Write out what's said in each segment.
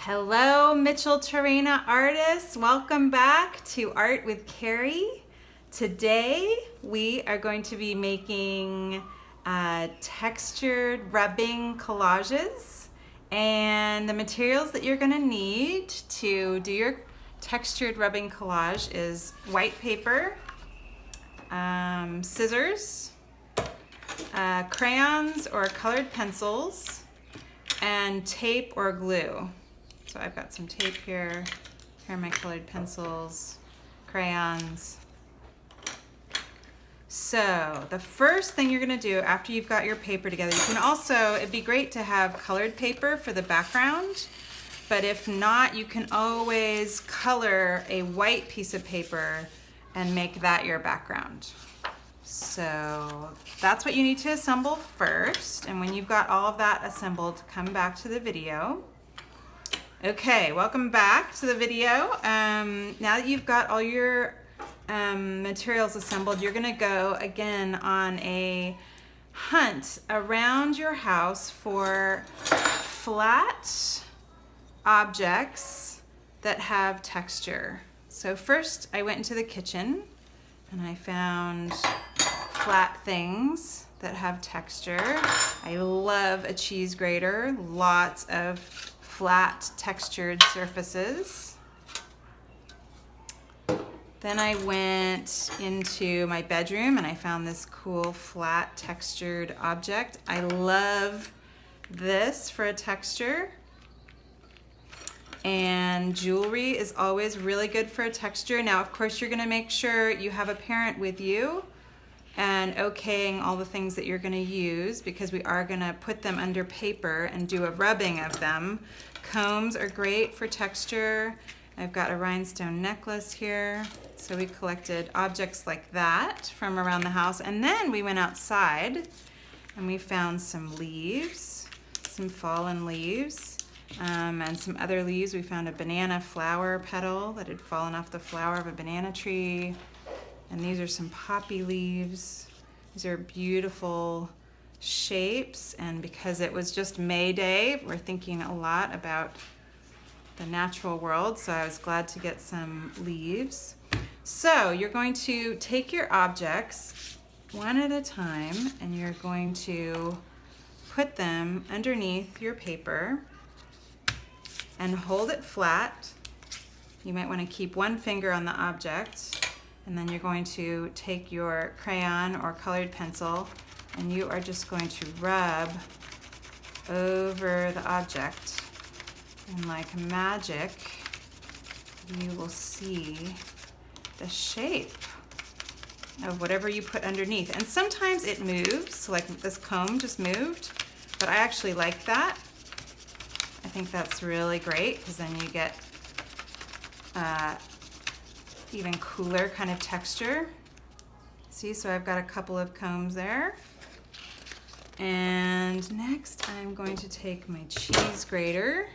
Hello, Mitchell Terrena artists. Welcome back to Art with Carrie. Today we are going to be making textured rubbing collages, and the materials that you're going to need to do your textured rubbing collage is white paper, scissors, crayons or colored pencils, and tape or glue. So I've got some tape here. Here are my colored pencils, crayons. So the first thing you're gonna do after you've got your paper together, you can also, it'd be great to have colored paper for the background, but if not, you can always color a white piece of paper and make that your background. So that's what you need to assemble first. And when you've got all of that assembled, come back to the video. Okay, welcome back to the video. Now that you've got all your materials assembled, you're gonna go again on a hunt around your house for flat objects that have texture. So first I went into the kitchen and I found flat things that have texture. I love a cheese grater, lots of flat textured surfaces. Then I went into my bedroom and I found this cool flat textured object. I love this for a texture. And jewelry is always really good for a texture. Now, of course, you're gonna make sure you have a parent with you and okaying all the things that you're gonna use, because we are gonna put them under paper and do a rubbing of them. Combs are great for texture. I've got a rhinestone necklace here. So we collected objects like that from around the house. And then we went outside and we found some leaves, some fallen leaves, and some other leaves. We found a banana flower petal that had fallen off the flower of a banana tree. And these are some poppy leaves. These are beautiful shapes, and because it was just May Day, we're thinking a lot about the natural world, so I was glad to get some leaves. So you're going to take your objects one at a time and you're going to put them underneath your paper and hold it flat. You might want to keep one finger on the object. And then you're going to take your crayon or colored pencil and you are just going to rub over the object. And like magic, you will see the shape of whatever you put underneath. And sometimes it moves, so like this comb just moved, but I actually like that. I think that's really great because then you get even cooler kind of texture. See, so I've got a couple of combs there. And next I'm going to take my cheese grater.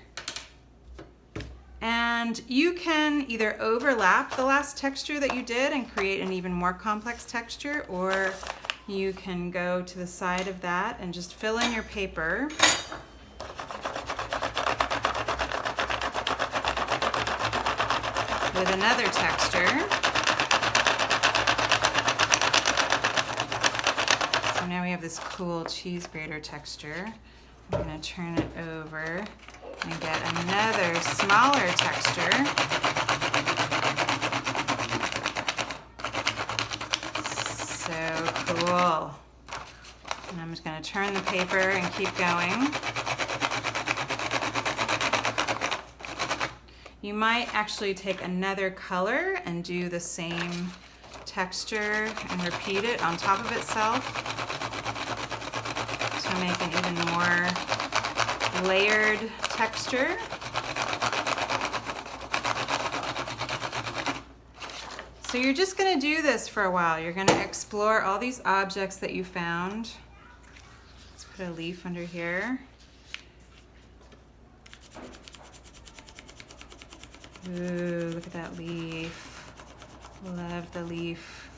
And you can either overlap the last texture that you did and create an even more complex texture, or you can go to the side of that and just fill in your paper. With another texture. So now we have this cool cheese grater texture. I'm gonna turn it over and get another smaller texture. So cool. And I'm just gonna turn the paper and keep going. You might actually take another color and do the same texture and repeat it on top of itself to make an even more layered texture. So you're just going to do this for a while. You're going to explore all these objects that you found. Let's put a leaf under here. Ooh, look at that leaf. Love the leaf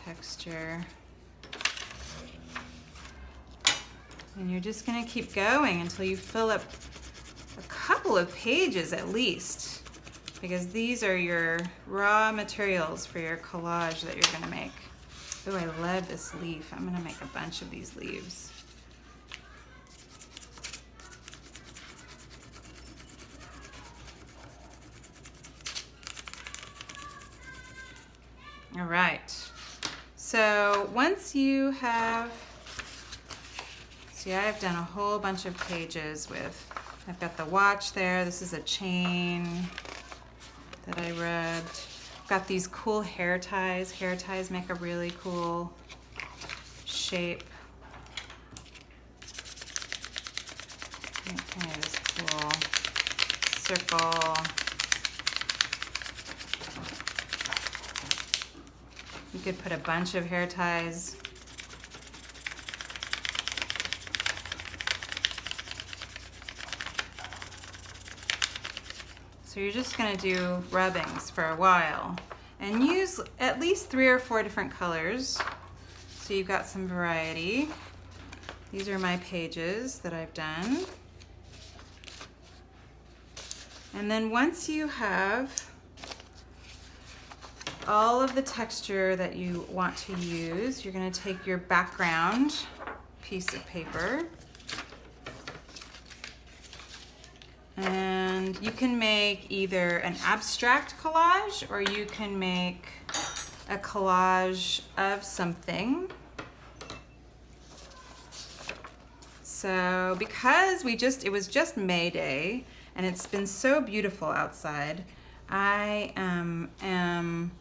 texture. And you're just gonna keep going until you fill up a couple of pages at least, because these are your raw materials for your collage that you're gonna make. Oh, I love this leaf. I'm gonna make a bunch of these leaves. All right, so once you have, see, I've done a whole bunch of pages with, I've got the watch there. This is a chain that I rubbed. I've got these cool hair ties. Hair ties make a really cool shape. Okay, this cool circle. You could put a bunch of hair ties. So you're just gonna do rubbings for a while and use at least 3 or 4 different colors. So you've got some variety. These are my pages that I've done. And then once you have all of the texture that you want to use, you're gonna take your background piece of paper, and you can make either an abstract collage or you can make a collage of something. So because it was just May Day and it's been so beautiful outside, I am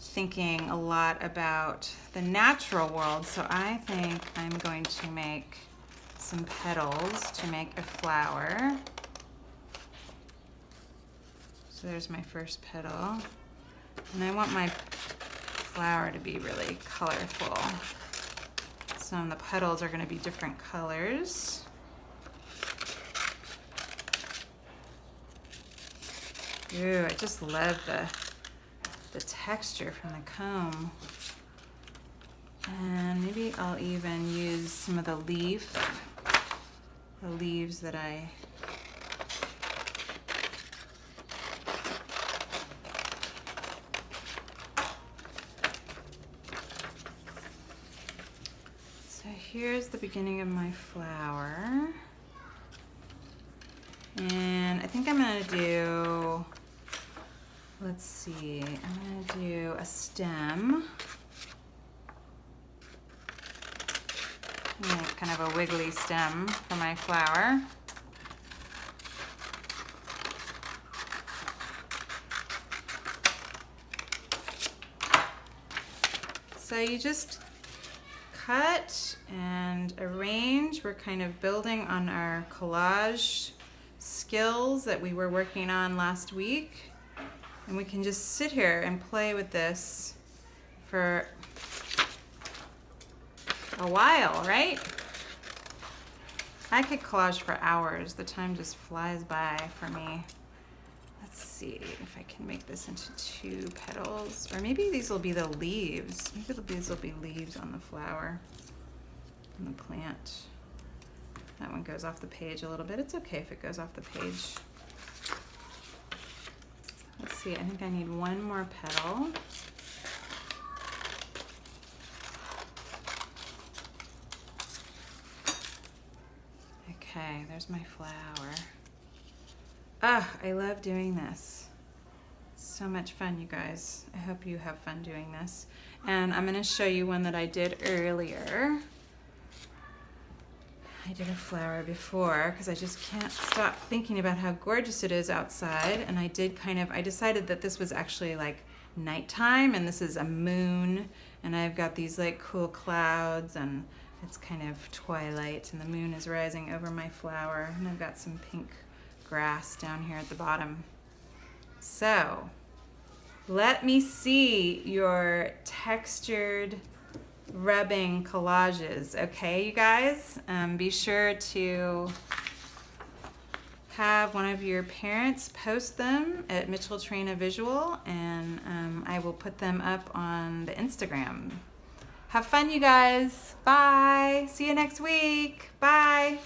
thinking a lot about the natural world. So I think I'm going to make some petals to make a flower. So there's my first petal. And I want my flower to be really colorful. So the petals are going to be different colors. Ooh, I just love the texture from the comb. And maybe I'll even use some of the leaves that I here's the beginning of my flower. And I think I'm gonna do, let's see, I'm gonna do a stem. Make kind of a wiggly stem for my flower. So you just cut and arrange. We're kind of building on our collage skills that we were working on last week. And we can just sit here and play with this for a while, right? I could collage for hours. The time just flies by for me. Let's see if I can make this into 2 petals. Or maybe these will be the leaves. Maybe these will be leaves on the flower, on the plant. That one goes off the page a little bit. It's okay if it goes off the page. Let's see, I think I need 1 more petal. Okay, there's my flower. Ah, I love doing this. It's so much fun, you guys. I hope you have fun doing this. And I'm gonna show you one that I did earlier. I did a flower before because I just can't stop thinking about how gorgeous it is outside. And I decided that this was actually like nighttime and this is a moon. And I've got these like cool clouds and it's kind of twilight and the moon is rising over my flower. And I've got some pink grass down here at the bottom. So let me see your textured rubbing collages, okay, you guys? Be sure to have one of your parents post them at Mitchell Trina Visual, and I will put them up on the Instagram. Have fun, you guys. Bye. See you next week. Bye.